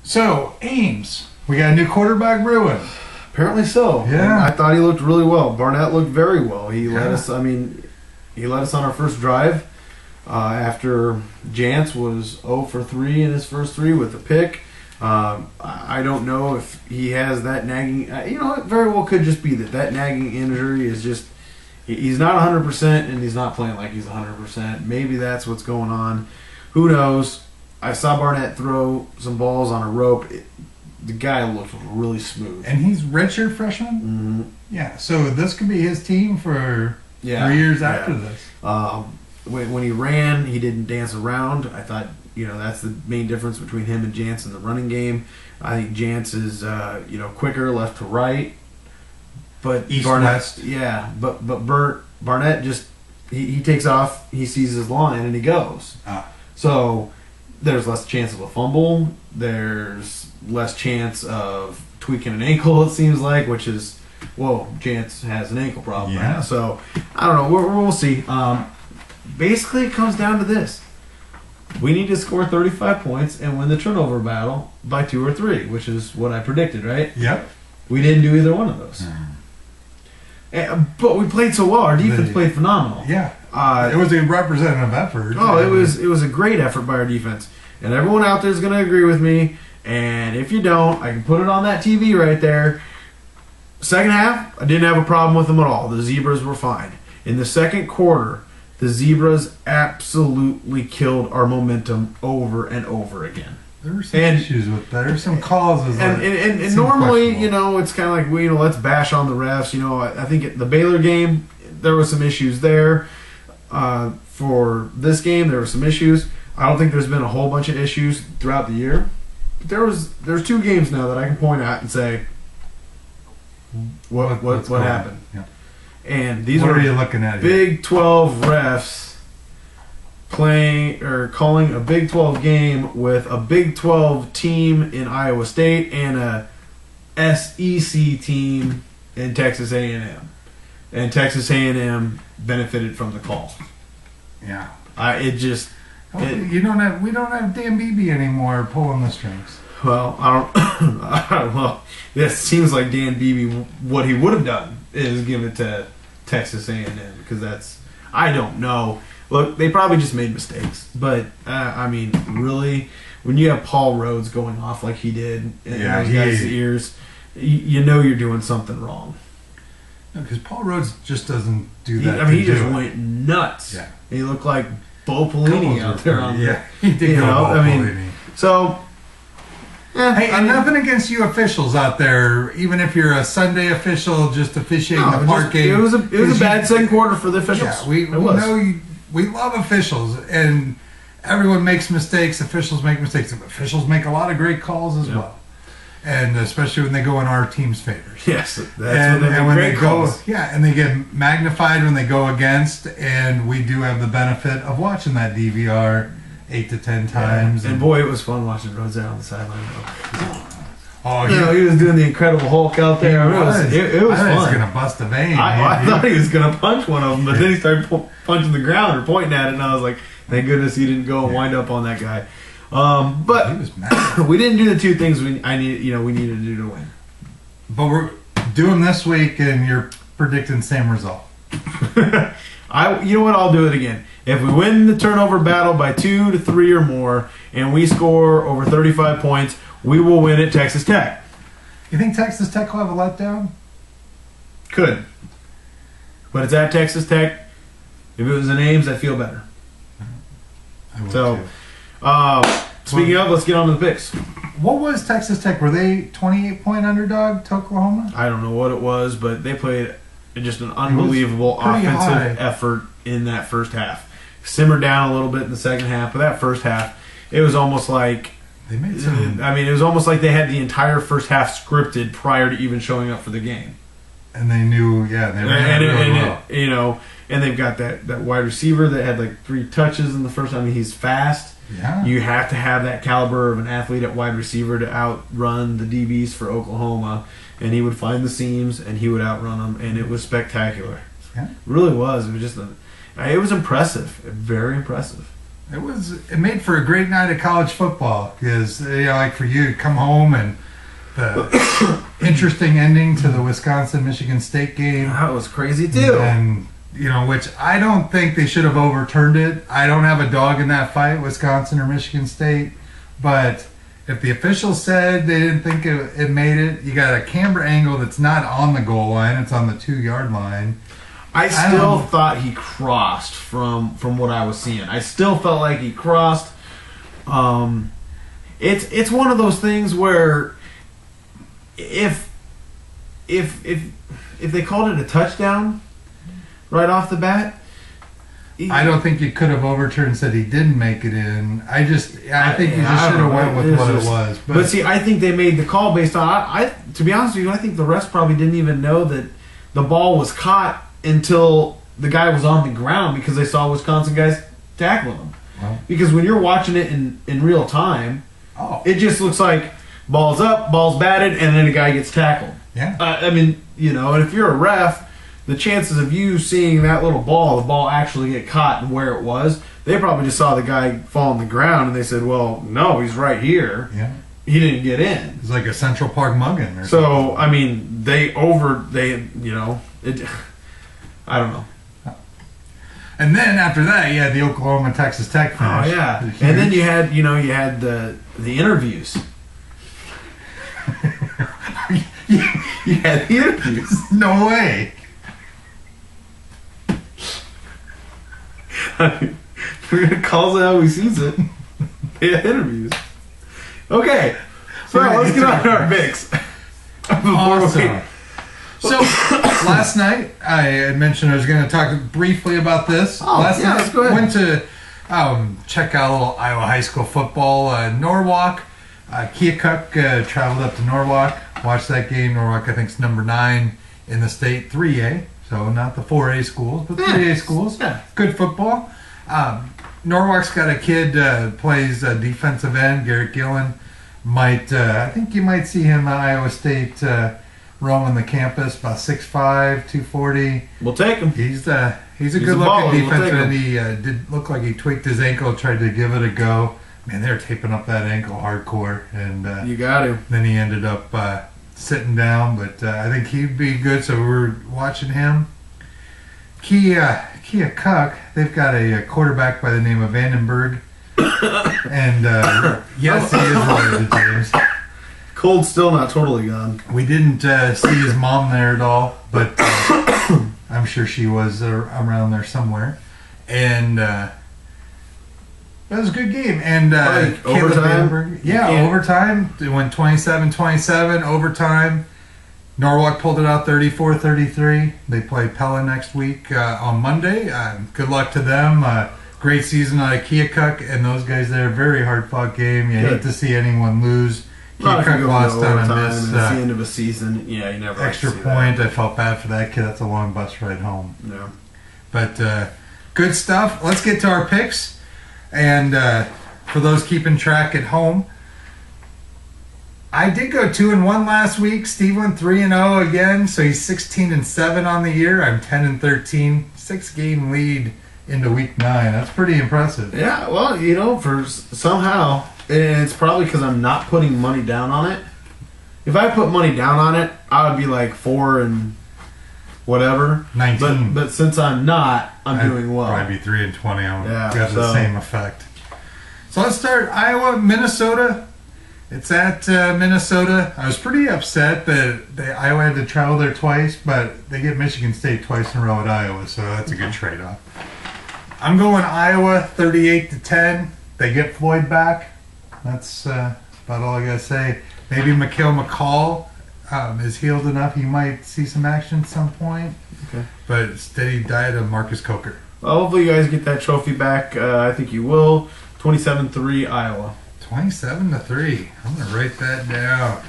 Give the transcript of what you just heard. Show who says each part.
Speaker 1: So, Ames, we got a new quarterback brewing.
Speaker 2: Apparently so.
Speaker 1: Yeah.
Speaker 2: I thought he looked really well. Barnett looked very well. He led us. I mean, he led us on our first drive after Jantz was 0 for 3 in his first 3 with a pick. I don't know if he has that nagging. You know, it very well could just be that nagging injury is just. He's not 100% and he's not playing like he's 100%. Maybe that's what's going on. Who knows? I saw Barnett throw some balls on a rope. The guy looked really smooth.
Speaker 1: And he's redshirt freshman?
Speaker 2: Mm-hmm.
Speaker 1: Yeah, so this could be his team for 3 years after this.
Speaker 2: When he ran, he didn't dance around. I thought, that's the main difference between him and Jantz in the running game. I think Jantz is, quicker left to right. But
Speaker 1: East
Speaker 2: Barnett,
Speaker 1: West.
Speaker 2: Yeah, but Barnett just he takes off, he sees his line and he goes. So there's less chance of a fumble. There's less chance of tweaking an ankle. It seems like, which is Jantz has an ankle problem.
Speaker 1: Yeah.
Speaker 2: Right? So I don't know. We'll see. Basically, it comes down to this: we need to score 35 points and win the turnover battle by 2 or 3, which is what I predicted. Right?
Speaker 1: Yep.
Speaker 2: We didn't do either one of those. But we played so well. Our defense played phenomenal.
Speaker 1: Yeah. It was a representative effort.
Speaker 2: Oh, it was a great effort by our defense. And everyone out there is going to agree with me. And if you don't, I can put it on that TV right there. Second half, I didn't have a problem with them at all. The Zebras were fine. In the second quarter, the Zebras absolutely killed our momentum over and over again.
Speaker 1: There were some issues with that. There were some causes.
Speaker 2: And normally, it's kind of like, let's bash on the refs. I think at the Baylor game, there were some issues there. For this game, there were some issues. I don't think there's been a whole bunch of issues throughout the year. But there's 2 games now that I can point at and say, what happened?
Speaker 1: Yeah.
Speaker 2: And these
Speaker 1: what
Speaker 2: are
Speaker 1: you looking at
Speaker 2: Big 12 refs playing or calling a Big 12 game with a Big 12 team in Iowa State and a SEC team in Texas A&M. And Texas A&M benefited from the call.
Speaker 1: Yeah.
Speaker 2: We
Speaker 1: don't have Dan Beebe anymore pulling the strings.
Speaker 2: Well, I don't. Well, this seems like Dan Beebe. What he would have done is give it to Texas A&M because I don't know. Look, they probably just made mistakes, but really, when you have Paul Rhodes going off like he did in those guys' ears, you know you're doing something wrong.
Speaker 1: Because Paul Rhodes just doesn't do that.
Speaker 2: He just went nuts.
Speaker 1: Yeah,
Speaker 2: he looked like Bo Pelini out there on
Speaker 1: he did. Pelini.
Speaker 2: So. Yeah,
Speaker 1: hey, nothing against you officials out there. Even if you're a Sunday official, just officiating the park game.
Speaker 2: It was a bad second quarter for the officials.
Speaker 1: Yeah, we know we love officials, and everyone makes mistakes. Officials make mistakes. Officials make a lot of great calls as well, and especially when they go in our team's favors.
Speaker 2: Yes, when they
Speaker 1: go, and they get magnified when they go against. And we do have the benefit of watching that DVR 8 to 10 times.
Speaker 2: And boy, it was fun watching Rhodes out on the sideline.
Speaker 1: He
Speaker 2: was doing the Incredible Hulk out there. It was fun.
Speaker 1: He was going to bust a vein.
Speaker 2: I thought he was going to punch one of them, but then he started punching the ground or pointing at it, and I was like, thank goodness he didn't go and wind up on that guy. But
Speaker 1: he was mad.
Speaker 2: We didn't do the 2 things we needed to do to win.
Speaker 1: But we're doing this week, and you're predicting same result.
Speaker 2: You know what? I'll do it again. If we win the turnover battle by 2 to 3 or more, and we score over 35 points, we will win at Texas Tech.
Speaker 1: You think Texas Tech will have a letdown?
Speaker 2: Could. But it's at Texas Tech. If it was in Ames, I'd feel better. Speaking of, let's get on to the picks.
Speaker 1: What was Texas Tech? Were they 28-point underdog to Oklahoma?
Speaker 2: I don't know what it was, but they played just an unbelievable offensive effort in that first half. Simmered down a little bit in the second half, but that first half, it was almost like
Speaker 1: they made some.
Speaker 2: It was almost like they had the entire first half scripted prior to even showing up for the game.
Speaker 1: And they knew, they ran really well.
Speaker 2: And they've got that wide receiver that had like 3 touches in the first. He's fast.
Speaker 1: Yeah.
Speaker 2: You have to have that caliber of an athlete at wide receiver to outrun the DBs for Oklahoma, and he would find the seams and he would outrun them, and it was spectacular.
Speaker 1: Yeah,
Speaker 2: it really was. It was just it was impressive, very impressive.
Speaker 1: It made for a great night of college football because like for you to come home and the interesting ending to the Wisconsin-Michigan State game.
Speaker 2: That was crazy too.
Speaker 1: And which I don't think they should have overturned it. I don't have a dog in that fight, Wisconsin or Michigan State, but if the officials said they didn't think it made it, you got a camera angle that's not on the goal line; it's on the 2-yard line.
Speaker 2: I still thought he crossed from what I was seeing. I still felt like he crossed. It's one of those things where if they called it a touchdown right off the bat,
Speaker 1: I don't think you could have overturned and said he didn't make it in. I think you just should have went with what it was.
Speaker 2: But see, I think they made the call based on. To be honest with you, I think the rest probably didn't even know that the ball was caught until the guy was on the ground because they saw Wisconsin guys tackling him.
Speaker 1: Wow.
Speaker 2: Because when you're watching it in real time, it just looks like ball's up, ball's batted, and then a guy gets tackled.
Speaker 1: Yeah.
Speaker 2: And if you're a ref, the chances of you seeing that little ball, the ball actually get caught and where it was, they probably just saw the guy fall on the ground and they said, well, no, he's right here.
Speaker 1: Yeah.
Speaker 2: He didn't get in.
Speaker 1: It's like a Central Park mugging or
Speaker 2: something.
Speaker 1: So,
Speaker 2: I mean, I don't know.
Speaker 1: And then after that, you had the Oklahoma Texas Tech finish.
Speaker 2: Oh yeah, and then you had the interviews. you had the interviews.
Speaker 1: No way.
Speaker 2: We're gonna call it how we sees it. Yeah, interviews. Okay, so let's get on our picks.
Speaker 1: Awesome. So last night I had mentioned I was going to talk briefly about this. Last night
Speaker 2: let's go ahead.
Speaker 1: Went to check out a little Iowa high school football. Norwalk, Keokuk traveled up to Norwalk, watched that game. Norwalk I think is number 9 in the state, 3A. So not the 4A schools, but 3A schools.
Speaker 2: Yeah.
Speaker 1: Good football. Norwalk's got a kid plays defensive end, Garrett Gillen. I think you might see him at Iowa State roaming the campus, about 6'5", 240.
Speaker 2: We'll take him.
Speaker 1: He's a good-looking defensive end. He did look like he tweaked his ankle, tried to give it a go. Man, they were taping up that ankle hardcore, and
Speaker 2: you got to.
Speaker 1: Then he ended up sitting down, but I think he'd be good. So we're watching him. Keokuk, they've got a quarterback by the name of Vandenberg, and yes, he is related to James.
Speaker 2: Cold's still not totally gone.
Speaker 1: We didn't see his mom there at all, but I'm sure she was around there somewhere. And it was a good game. And
Speaker 2: overtime?
Speaker 1: Overtime. It went 27-27, overtime. Norwalk pulled it out 34-33. They play Pella next week on Monday. Good luck to them. Great season out of Keokuk, and those guys there. Very hard-fought game. You hate to see anyone lose. Keokuk lost on a miss.
Speaker 2: It's the end of a season. Yeah, you never
Speaker 1: extra point. I felt bad for that kid. That's a long bus ride home.
Speaker 2: Yeah.
Speaker 1: But good stuff. Let's get to our picks. And for those keeping track at home, I did go 2-1 last week. Steve went 3-0 again, so he's 16-7 on the year. I'm 10-13, 6-game lead into week 9. That's pretty impressive.
Speaker 2: Yeah, well, for somehow, it's probably because I'm not putting money down on it. If I put money down on it, I would be like 4 and whatever.
Speaker 1: 19.
Speaker 2: But since I'm not, I'm doing well.
Speaker 1: Probably be 3-20. I'll have the same effect. So let's start Iowa, Minnesota. It's at Minnesota. I was pretty upset that Iowa had to travel there twice, but they get Michigan State twice in a row at Iowa, so that's a good trade-off. I'm going Iowa 38-10. They get Floyd back. That's about all I gotta say. Maybe Mikhail McCall is healed enough. He might see some action at some point.
Speaker 2: Okay.
Speaker 1: But steady diet of Marcus Coker.
Speaker 2: Well, hopefully you guys get that trophy back. I think you will. 27-3 Iowa.
Speaker 1: 27-3. I'm gonna write that down.